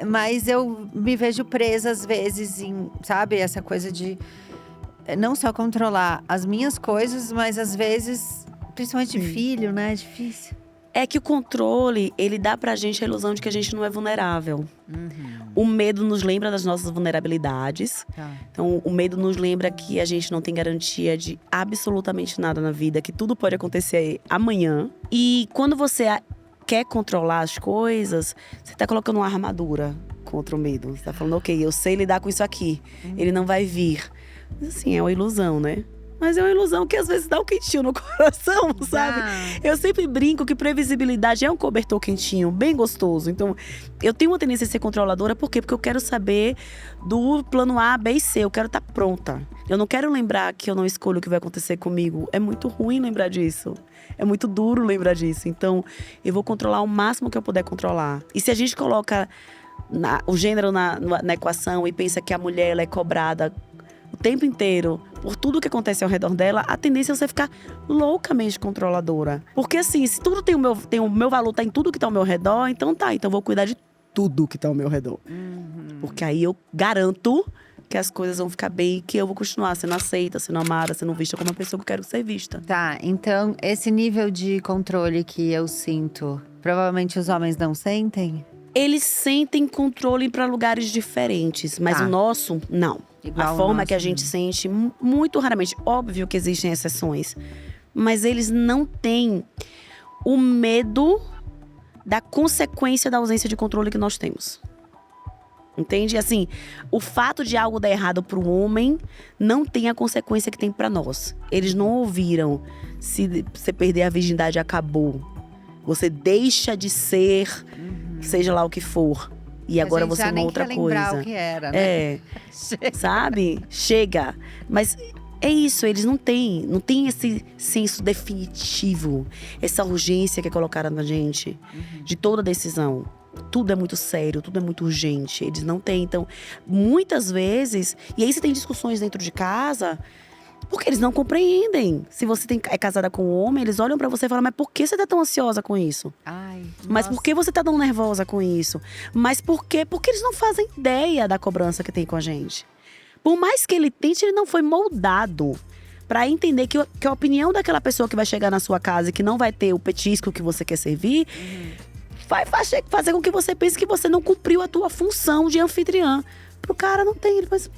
Mas eu me vejo presa às vezes em, sabe, essa coisa de… Não só controlar as minhas coisas, mas às vezes, principalmente de filho, né? É difícil. É que o controle, ele dá pra gente a ilusão de que a gente não é vulnerável. O medo nos lembra das nossas vulnerabilidades. Então, o medo nos lembra que a gente não tem garantia de absolutamente nada na vida, que tudo pode acontecer amanhã. E quando você quer controlar as coisas, você tá colocando uma armadura contra o medo. Você tá falando, ok, eu sei lidar com isso aqui. Ele não vai vir. Mas assim, é uma ilusão, né? Mas é uma ilusão que às vezes dá um quentinho no coração, sabe? Eu sempre brinco que previsibilidade é um cobertor quentinho, bem gostoso. Então, eu tenho uma tendência a ser controladora, por quê? Porque eu quero saber do plano A, B e C. Eu quero estar pronta. Eu não quero lembrar que eu não escolho o que vai acontecer comigo. É muito ruim lembrar disso. É muito duro lembrar disso. Então, eu vou controlar o máximo que eu puder controlar. E se a gente coloca o gênero na equação e pensa que a mulher ela é cobrada o tempo inteiro por tudo que acontece ao redor dela, a tendência é você ficar loucamente controladora. Porque assim, se tudo tem o meu valor tá em tudo que tá ao meu redor, então eu vou cuidar de tudo que tá ao meu redor. Porque aí eu garanto que as coisas vão ficar bem e que eu vou continuar sendo aceita, sendo amada, sendo vista como uma pessoa que eu quero ser vista. Tá, então esse nível de controle que eu sinto, provavelmente os homens não sentem? Eles sentem controle para lugares diferentes, mas o nosso, não. Igual a forma que a gente sente, muito raramente. Óbvio que existem exceções. Mas eles não têm o medo da consequência da ausência de controle que nós temos. Entende? Assim, o fato de algo dar errado para um homem não tem a consequência que tem para nós. Eles não ouviram. Se você perder a virgindade, acabou. Você deixa de ser, seja lá o que for. E agora você é uma outra coisa. Lembrar o que era, né? É, sabe? Chega. Mas é isso, eles não têm esse senso definitivo, essa urgência que é colocada na gente, de toda decisão. Tudo é muito sério, tudo é muito urgente. Eles não têm, então, muitas vezes… E aí você tem discussões dentro de casa… Porque eles não compreendem. Se você é casada com um homem, eles olham pra você e falam, mas por que você tá tão ansiosa com isso? Mas por que você tá tão nervosa com isso? Mas por quê? Porque eles não fazem ideia da cobrança que tem com a gente. Por mais que ele tente, ele não foi moldado pra entender que a opinião daquela pessoa que vai chegar na sua casa e que não vai ter o petisco que você quer servir, vai fazer com que você pense que você não cumpriu a tua função de anfitriã. Pro cara não tem, mas…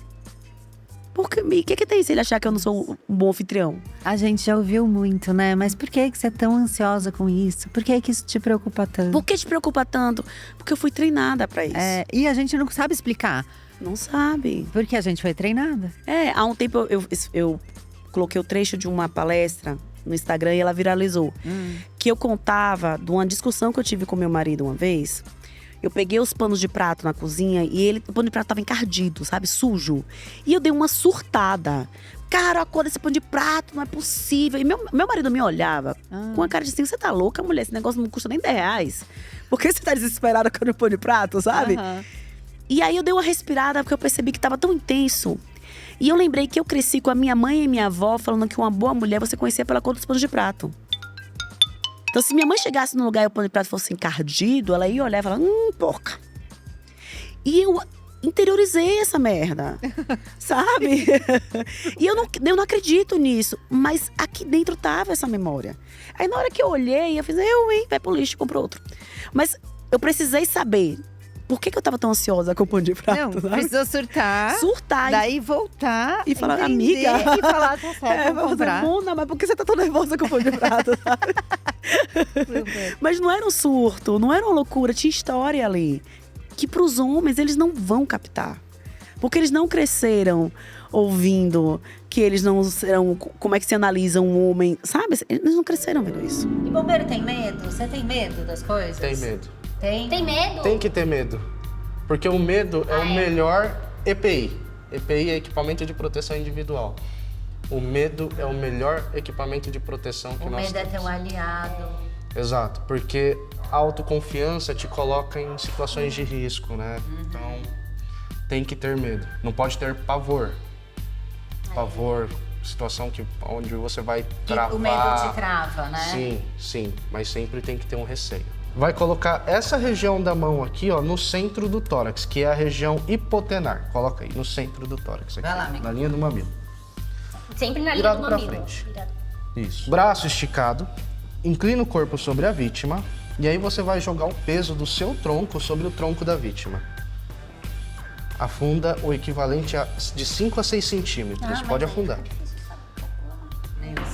O que tem se ele achar que eu não sou um bom anfitrião? A gente já ouviu muito, né? Mas por que você é tão ansiosa com isso? Por que isso te preocupa tanto? Por que te preocupa tanto? Porque eu fui treinada pra isso. E a gente não sabe explicar. Não sabe. Porque a gente foi treinada. Há um tempo eu coloquei o trecho de uma palestra no Instagram e ela viralizou. Que eu contava de uma discussão que eu tive com meu marido uma vez. Eu peguei os panos de prato na cozinha e o pano de prato tava encardido, sabe? Sujo. E eu dei uma surtada. Cara, a cor desse pano de prato, não é possível. E meu marido me olhava com a cara de assim, você tá louca, mulher? Esse negócio não custa nem R$10. Por que você tá desesperada com o pano de prato, sabe? E aí eu dei uma respirada, porque eu percebi que tava tão intenso. E eu lembrei que eu cresci com a minha mãe e minha avó falando que uma boa mulher você conhecia pela cor dos panos de prato. Então, se minha mãe chegasse num lugar e o pano de prato fosse encardido, ela ia olhar e falar, porca. E eu interiorizei essa merda, sabe? E eu não acredito nisso, mas aqui dentro tava essa memória. Aí na hora que eu olhei, eu fiz, vai pro lixo, compro outro. Mas eu precisei saber por que eu tava tão ansiosa com o pano de prato. Não, sabe? precisou surtar. Daí voltar. E falar, amiga. E falar, tá certo, vou comprar. Mona, mas por que você tá tão nervosa com o pano de prato, sabe? Mas não era um surto, não era uma loucura, tinha história ali. Que pros homens, eles não vão captar. Porque eles não cresceram ouvindo que eles não serão… Como é que se analisa um homem, sabe? Eles não cresceram vendo isso. E bombeiro tem medo? Você tem medo das coisas? Tem medo. Tem medo? Tem que ter medo. Porque o medo é o melhor EPI. EPI é equipamento de proteção individual. O medo é o melhor equipamento de proteção que nós temos. O medo é teu aliado. Exato, porque a autoconfiança te coloca em situações de risco, né? Então, tem que ter medo. Não pode ter pavor. Pavor, situação onde você vai travar. O medo te trava, né? Sim, mas sempre tem que ter um receio. Vai colocar essa região da mão aqui, ó, no centro do tórax, que é a região hipotenar. Coloca aí, no centro do tórax aqui, Vai lá, amigo. na linha do mamilo. Sempre na linha Virado do pra mamilo. frente. Isso. Braço esticado, inclina o corpo sobre a vítima e aí você vai jogar o peso do seu tronco sobre o tronco da vítima. Afunda o equivalente de 5 a 6 centímetros. Pode afundar.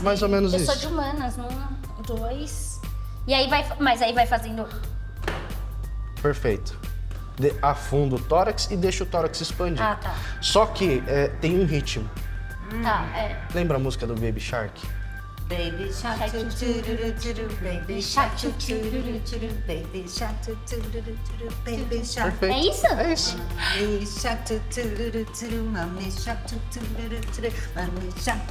Mais ou menos Eu isso. sou de humanas, 1, 2… E aí vai, mas aí vai fazendo… Perfeito. afunda o tórax e deixa o tórax expandir. Ah, tá. Só que tem um ritmo. Tá, Lembra a música do Baby Shark? Baby shark, baby shark, baby shark, baby shark. Perfeito. É isso? É isso. Mommy shark, mommy shark, mommy shark,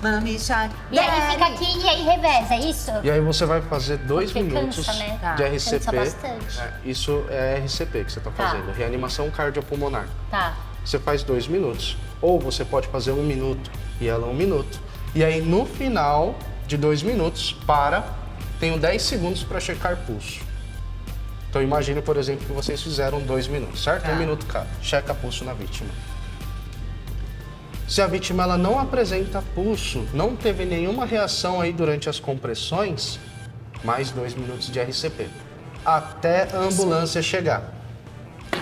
mommy shark. E aí fica aqui e aí reveza, é isso? E aí você vai fazer 2 Porque minutos cansa, né? de Cansa RCP. bastante. Isso é RCP que você está fazendo, reanimação cardiopulmonar. Tá. Você faz 2 minutos. Ou você pode fazer 1 minuto e ela 1 minuto. E aí no final de 2 minutos, tenho 10 segundos para checar pulso. Então imagine, por exemplo, que vocês fizeram 2 minutos, certo? 1 minuto cada. Checa pulso na vítima. Se a vítima ela não apresenta pulso, não teve nenhuma reação aí durante as compressões, mais 2 minutos de RCP. Até a ambulância chegar.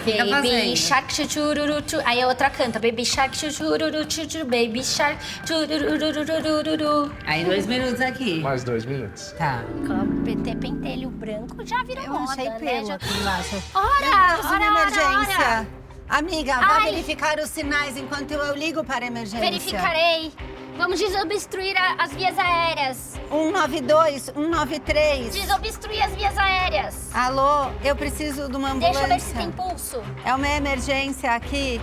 Baby shark, chururu, aí a outra canta. Baby shark, chururu, baby shark, chururu. Aí 2 minutos aqui. Mais 2 minutos. Tá. PT pentelho branco já virou Eu moda, achei né? pelo Já... aqui embaixo. Ora, Uma emergência. Amiga, vá Ai. verificar os sinais enquanto eu ligo para a emergência. Verificarei. Vamos desobstruir as vias aéreas. 192, 193. Desobstruir as vias aéreas. Alô, eu preciso de uma ambulância. Deixa eu ver se tem pulso. É uma emergência aqui.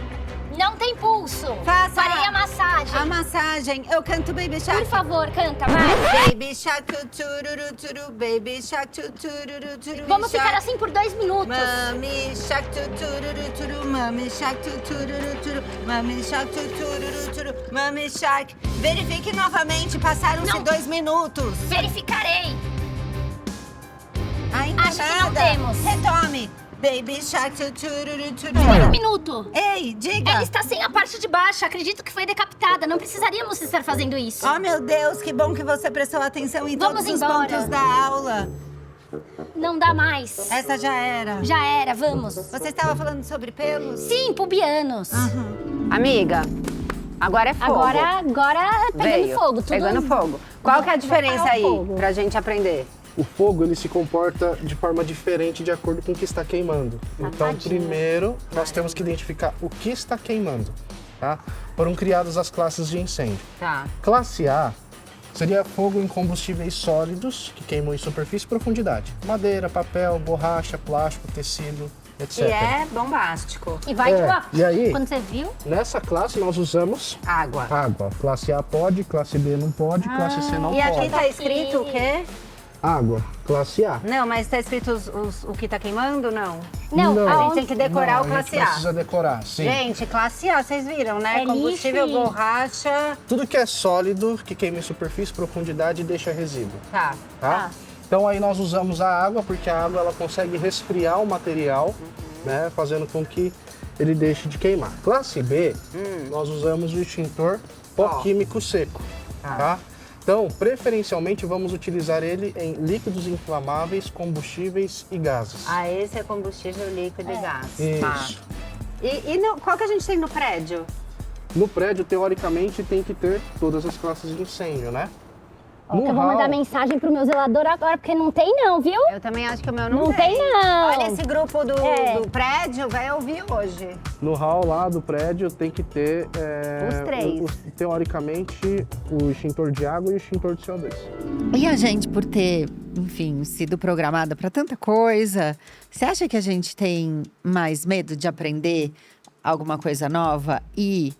Não tem pulso. Faça Farei a massagem. A massagem. Eu canto Baby Shark. Por favor, canta, vai. Baby Shark, tururu, turu, Baby Shark, tururu, turu. Vamos ficar assim por 2 minutos. Mami Shark, tururu, turu, Mami Shark, tururu, turu, Mami Shark, tururu, turu, Mami Shark. Verifique novamente, passaram-se Não. 2 minutos. Verificarei. Ainda Acho que não nada. temos. Retome. Baby Shark, tururu, turu. 1 minuto. Ei, diga. Ela está sem a parte de baixo. Acredito que foi decapitada. Não precisaríamos estar fazendo isso. Oh, meu Deus, que bom que você prestou atenção em Vamos todos os embora. pontos da aula. Não dá mais. Essa já era. Já era, vamos. Você estava falando sobre pelos? Sim, pubianos. Amiga, agora é fogo. Agora pegando Veio, fogo. Tudo pegando fogo. Qual que é a Vou diferença parar o aí, fogo. pra gente aprender? O fogo ele se comporta de forma diferente de acordo com o que está queimando. Então, tadinha. primeiro, nós temos que identificar o que está queimando, tá? Foram criadas as classes de incêndio. Tá. Classe A seria fogo em combustíveis sólidos que queimam em superfície e profundidade. Madeira, papel, borracha, plástico, tecido, etc. E é bombástico. E vai de lá. E aí? Quando você viu? Nessa classe nós usamos Água. água. Classe A pode, classe B não pode, classe C não E aqui pode. tá escrito o quê? Água, classe A. Não, mas tá escrito o que tá queimando, não? Não, Não. A gente aonde- tem que decorar Não, o classe a gente A. precisa decorar, sim. Gente, classe A, vocês viram, né? É Combustível, lixo e- borracha. Tudo que é sólido, que queima em superfície, profundidade, deixa resíduo, Tá. tá? Então aí nós usamos a água, porque a água ela consegue resfriar o material, né, fazendo com que ele deixe de queimar. Classe B, nós usamos o extintor pó químico seco, tá? Então, preferencialmente, vamos utilizar ele em líquidos inflamáveis, combustíveis e gases. Ah, esse é combustível líquido e gás. Isso. Tá. Qual que a gente tem no prédio? No prédio, teoricamente, tem que ter todas as classes de incêndio, né? Ó, que eu vou mandar mensagem pro meu zelador agora, porque não tem não, viu? Eu também acho que o meu não, Não tem, não. Olha, esse grupo do, É. do prédio vai ouvir hoje. No hall lá do prédio tem que ter, Os três. teoricamente, o extintor de água e o extintor de CO2. E a gente, por ter, enfim, sido programada para tanta coisa, você acha que a gente tem mais medo de aprender alguma coisa nova? E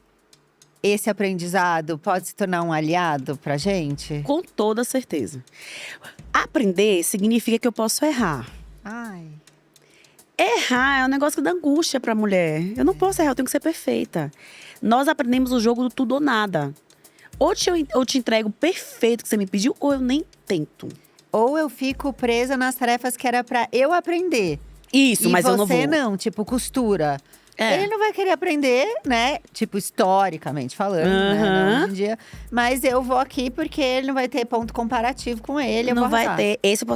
esse aprendizado pode se tornar um aliado pra gente? Com toda certeza. Aprender significa que eu posso errar. Ai. Errar é um negócio que dá angústia pra mulher. Eu não posso errar, eu tenho que ser perfeita. Nós aprendemos o jogo do tudo ou nada. Ou eu te entrego o perfeito que você me pediu, ou eu nem tento. Ou eu fico presa nas tarefas que era pra eu aprender. Isso, mas eu não vou. você não, tipo costura. É. Ele não vai querer aprender, né? Tipo, historicamente falando, né? Aham. Hoje em dia. Mas eu vou aqui porque ele não vai ter ponto comparativo com ele. Eu Não vou vai arrasar. ter. Esse eu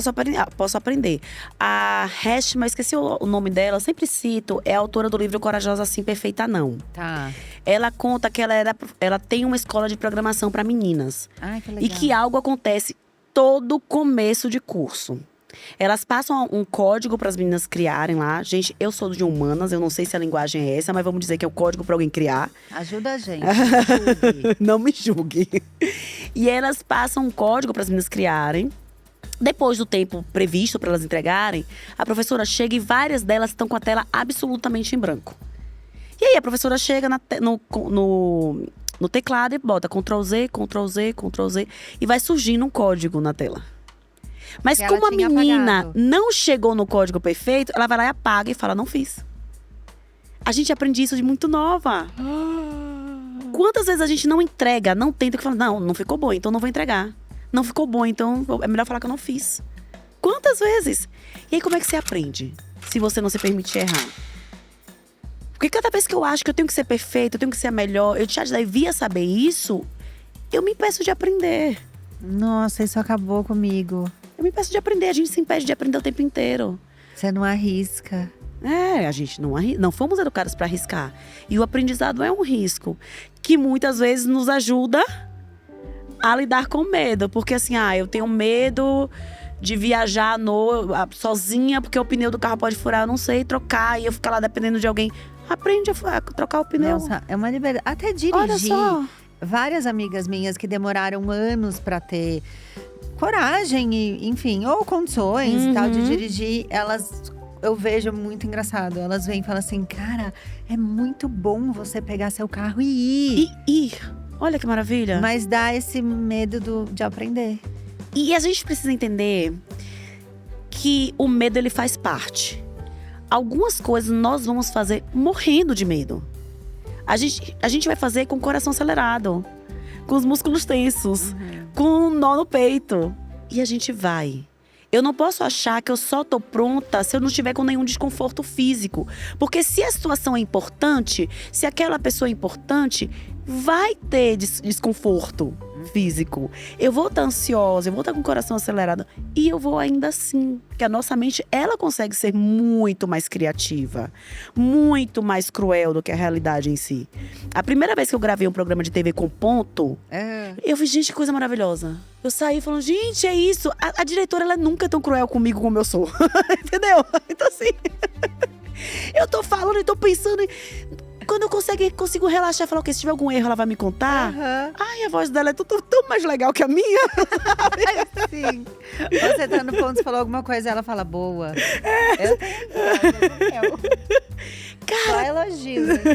posso aprender. A Heshma, eu esqueci o nome dela, eu sempre cito, é a autora do livro Corajosa Assim, Perfeita Não. Tá. Ela conta que ela tem uma escola de programação para meninas. Ai, que legal. E que algo acontece todo começo de curso. Elas passam um código para as meninas criarem lá. Gente, eu sou de humanas, eu não sei se a linguagem é essa, mas vamos dizer que é o código para alguém criar. Ajuda a gente. Não me julgue. E elas passam um código para as meninas criarem. Depois do tempo previsto para elas entregarem, a professora chega e várias delas estão com a tela absolutamente em branco. E aí a professora chega no teclado e bota Ctrl+Z, Ctrl+Z, Ctrl+Z e vai surgindo um código na tela. Mas Que como ela a tinha menina apagado. não chegou no código perfeito, ela vai lá e apaga e fala, não fiz. A gente aprende isso de muito nova. Quantas vezes a gente não entrega, não tenta, que fala, não ficou bom, então não vou entregar. Não ficou bom, então é melhor falar que eu não fiz. Quantas vezes? E aí como é que você aprende? Se você não se permite errar. Porque cada vez que eu acho que eu tenho que ser perfeita, eu tenho que ser a melhor, eu já devia saber isso, eu me impeço de aprender. Nossa, isso acabou comigo. Eu me impeço de aprender, a gente se impede de aprender o tempo inteiro. Você não arrisca. A gente não fomos educados para arriscar. E o aprendizado é um risco que muitas vezes nos ajuda a lidar com medo. Porque assim, eu tenho medo de viajar sozinha porque o pneu do carro pode furar, eu não sei trocar e eu ficar lá dependendo de alguém. Aprende a trocar o pneu. Nossa, é uma liberdade. Até Olha dirigir. só. Várias amigas minhas que demoraram anos pra ter coragem e, enfim, ou condições e tal de dirigir, eu vejo muito engraçado. Elas vêm e falam assim, cara, é muito bom você pegar seu carro e ir. E ir. Olha que maravilha. Mas dá esse medo de aprender. E a gente precisa entender que o medo, ele faz parte. Algumas coisas nós vamos fazer morrendo de medo. A gente vai fazer com o coração acelerado, com os músculos tensos, com um nó no peito. E a gente vai. Eu não posso achar que eu só tô pronta se eu não estiver com nenhum desconforto físico. Porque se a situação é importante, se aquela pessoa é importante, vai ter desconforto físico. Eu vou estar ansiosa, eu vou estar com o coração acelerado. E eu vou ainda assim. Porque a nossa mente, ela consegue ser muito mais criativa. Muito mais cruel do que a realidade em si. A primeira vez que eu gravei um programa de TV com ponto, eu vi, gente, que coisa maravilhosa. Eu saí falando, gente, é isso. A diretora, ela nunca é tão cruel comigo como eu sou. Entendeu? Então assim, eu tô falando e tô pensando… Quando eu consigo relaxar e falar, ok, se tiver algum erro, ela vai me contar. Ai, a voz dela é tão mais legal que a minha. Sim. Você tá no ponto, você falou alguma coisa, ela fala, boa. Eu só elogios aqui.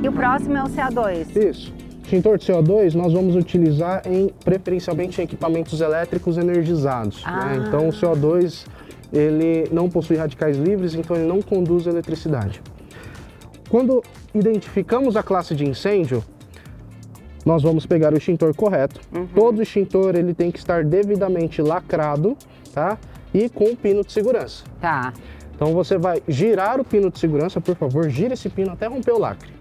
E o próximo é o CO2. Isso. Extintor de CO2 nós vamos utilizar preferencialmente em equipamentos elétricos energizados. Né? Então o CO2 ele não possui radicais livres, então ele não conduz eletricidade. Quando identificamos a classe de incêndio, nós vamos pegar o extintor correto. Todo extintor ele tem que estar devidamente lacrado, tá? E com o pino de segurança. Tá. Então você vai girar o pino de segurança, por favor, gira esse pino até romper o lacre.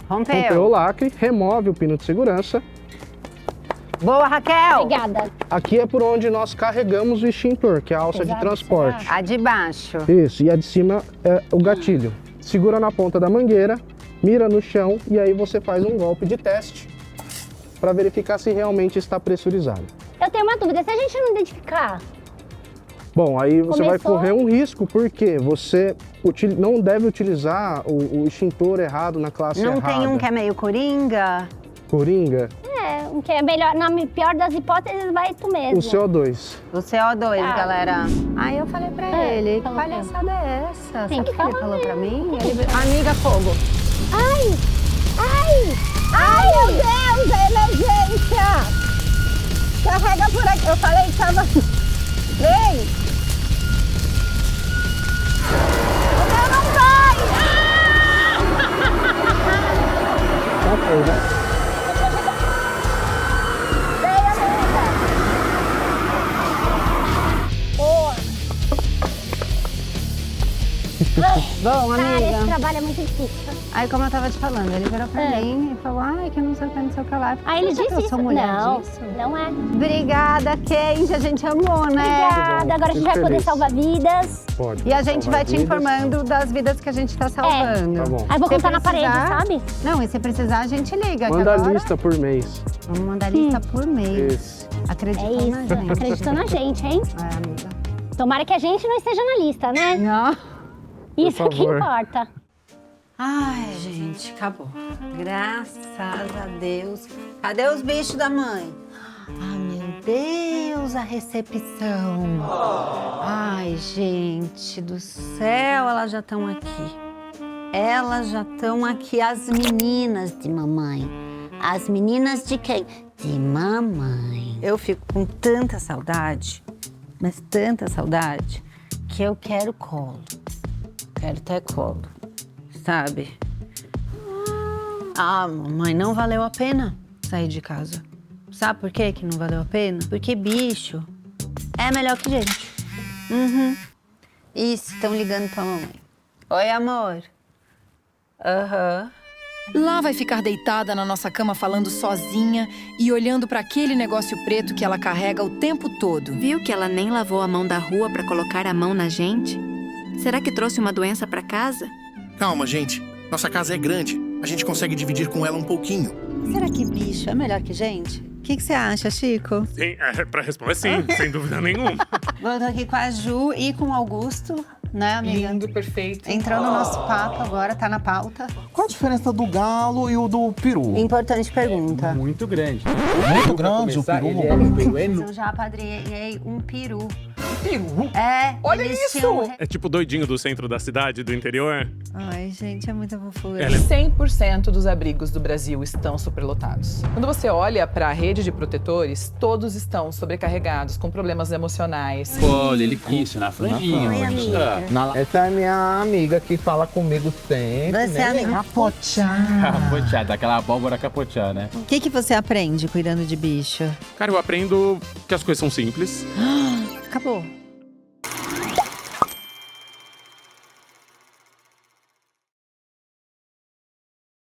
Rompeu o lacre, remove o pino de segurança. Boa, Raquel! Obrigada. Aqui é por onde nós carregamos o extintor, que é a alça de transporte. A de baixo. Isso, e a de cima é o gatilho. Segura na ponta da mangueira, mira no chão e aí você faz um golpe de teste para verificar se realmente está pressurizado. Eu tenho uma dúvida, se a gente não identificar… Bom, aí você vai Começou. correr um risco, porque você não deve utilizar o extintor errado na classe Não errada. tem um que é meio coringa? Coringa, o que é melhor, na pior das hipóteses, vai tu mesmo. o CO2. O CO2, Ah. galera. Aí eu falei pra ele, que falou palhaçada é essa? Tem Sabe que o que ele falar falou pra mim? Ele… Amiga, fogo. Ai, meu Deus, a emergência! Carrega por aqui. Eu falei que tava… Vem! O meu não vai! Ok, né? Vem, amiga! Boa! Bom, Cara, esse amiga. trabalho é muito difícil. Aí, como eu tava te falando, ele virou pra mim e falou, ai, que não sei o que, não sei o que lá. Aí ele Você disse que eu isso. sou mulher Não, disso? não é. Obrigada, Kenji, a gente amou, né? Obrigada, agora a gente vai fico poder feliz. salvar vidas. Pode. E a gente salvar vai te vidas. informando das vidas que a gente tá salvando. Tá bom. Aí vou Se contar na parede, precisar- sabe? Não, e se precisar, a gente liga. que Manda a agora lista por mês. Vamos mandar lista por mês. Isso. Acreditam na gente. Acreditam na gente, hein? É, amiga. Tomara que a gente não esteja na lista, né? Não. Isso que importa. Ai, gente, acabou. Graças a Deus. Cadê os bichos da mãe? Ai, meu Deus, a recepção. Ai, gente do céu, elas já estão aqui. Elas já estão aqui, as meninas de mamãe. As meninas de quem? De mamãe. Eu fico com tanta saudade, mas tanta saudade, que eu quero colo. Quero ter colo, sabe? Ah, mamãe, não valeu a pena sair de casa. Sabe por que não valeu a pena? Porque bicho é melhor que gente. Isso, estão ligando pra mamãe. Oi, amor. Lá vai ficar deitada na nossa cama falando sozinha e olhando para aquele negócio preto que ela carrega o tempo todo. Viu que ela nem lavou a mão da rua para colocar a mão na gente? Será que trouxe uma doença para casa? Calma, gente. Nossa casa é grande. A gente consegue dividir com ela um pouquinho. Será que bicho é melhor que gente? O que você acha, Chico? Sim, pra responder sim, sem dúvida nenhuma. Vou aqui com a Ju e com o Augusto, né, amiga? Lindo, perfeito. Entrou no nosso papo agora, tá na pauta. Qual a diferença do galo e o do peru? Importante pergunta. Muito grande. Muito grande o peru. Eu já apadrinhei um peru. Peru? É, Olha eles isso! tinham... É tipo doidinho do centro da cidade, do interior. Ai, gente, é muita fofura. 100% dos abrigos do Brasil estão superlotados. Quando você olha para a rede de protetores, todos estão sobrecarregados, com problemas emocionais. Olha, ele quis na franjinha. Oi, amiga. Essa é minha amiga que fala comigo sempre. Você é amiga? Capoteada, aquela abóbora capoteada, né? O que você aprende cuidando de bicho? Cara, eu aprendo que as coisas são simples. Acabou.